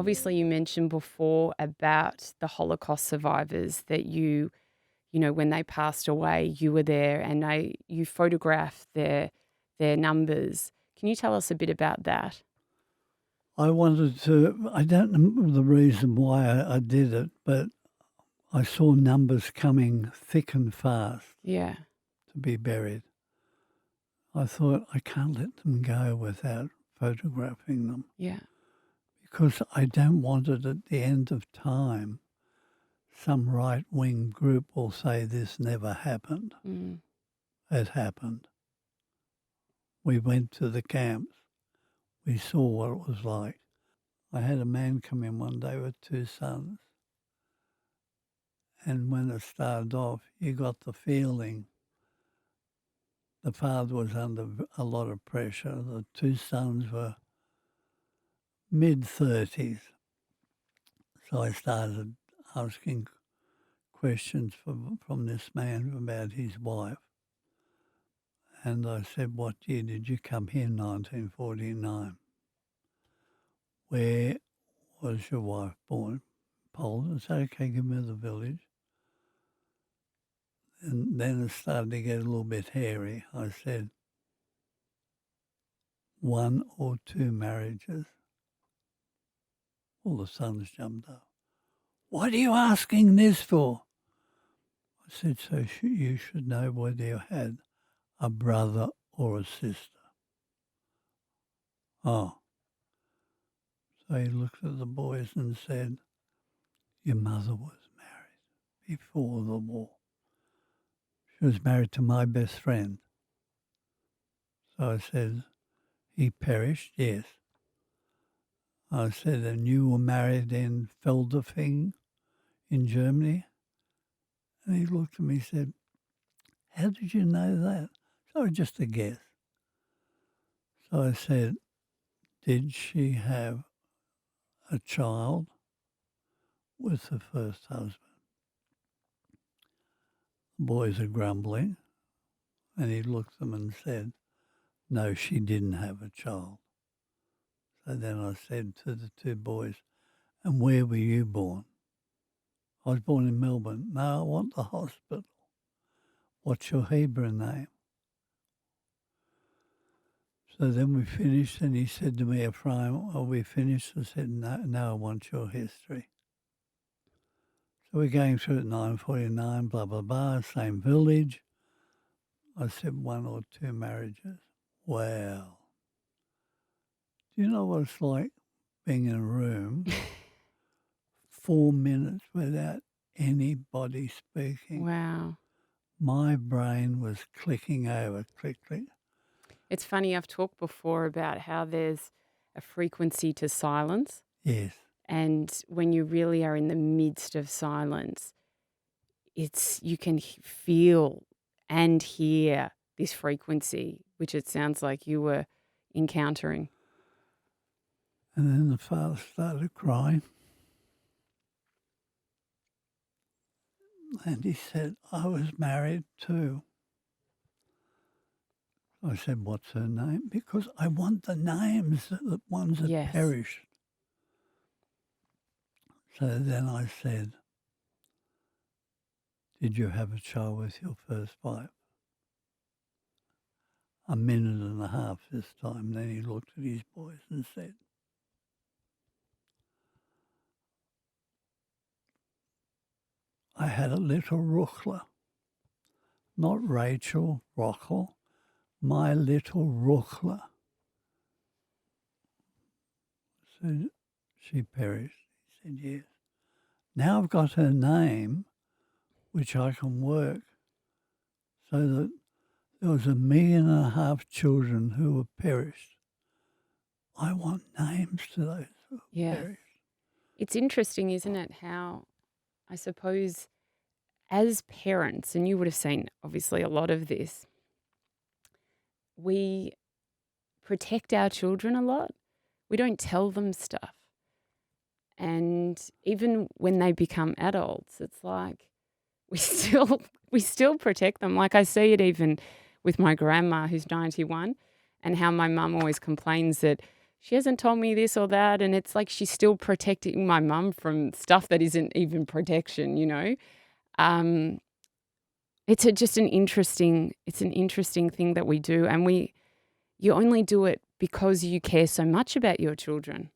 obviously you mentioned before about the Holocaust survivors that when they passed away, you were there and you photographed their numbers. Can you tell us a bit about that? I wanted to, I don't know the reason why I did it, but I saw numbers coming thick and fast Yeah. to be buried. I thought I can't let them go without photographing them Yeah. because I don't want it at the end of time. Some right wing group will say this never happened. Mm. It happened. We went to the camps. We saw what it was like. I had a man come in one day with two sons, and when it started off, you got the feeling the father was under a lot of pressure. The two sons were mid-30s. So I started asking questions from this man about his wife. And I said, what year did you come here? 1949. Where was your wife born? Poland. I said, okay, give me the village. And then it started to get a little bit hairy. I said, one or two marriages. All the sons jumped up. What are you asking this for? I said, so you should know whether you had a brother or a sister. Oh. So he looked at the boys and said, your mother was married before the war. She was married to my best friend. So I said, he perished? Yes. I said, and you were married in Feldafing in Germany? And he looked at me and said, how did you know that? So just a guess. So I said, did she have a child with the first husband? The boys are grumbling. And he looked at them and said, no, she didn't have a child. So then I said to the two boys, and where were you born? I was born in Melbourne. No, I want the hospital. What's your Hebrew name? So then we finished, and he said to me, Ephraim, are we finished? I said, no, I want your history. So we're going through at 9:49, blah, blah, blah, same village. I said one or two marriages. Wow. Do you know what it's like being in a room 4 minutes without anybody speaking? Wow. My brain was clicking over, click, click. It's funny, I've talked before about how there's a frequency to silence. Yes. And when you really are in the midst of silence, you can feel and hear this frequency, which it sounds like you were encountering. And then the father started crying. And he said, I was married too. I said, what's her name? Because I want the names of the ones that Yes. perished. So then I said, did you have a child with your first wife? A minute and a half this time. Then he looked at his boys and said, I had a little Ruchla. Not Rachel, Rochel, my little Ruchla. So she perished. He said, yes. Now I've got her name, which I can work, so that there was 1.5 million children who were perished. I want names to those who perished. It's interesting, isn't it, how I suppose as parents, and you would have seen obviously a lot of this, we protect our children a lot. We don't tell them stuff. And even when they become adults, it's like we still protect them. Like I see it even with my grandma who's 91 and how my mum always complains that she hasn't told me this or that. And it's like she's still protecting my mum from stuff that isn't even protection, you know? Um, just it's an interesting thing that we do. And you only do it because you care so much about your children.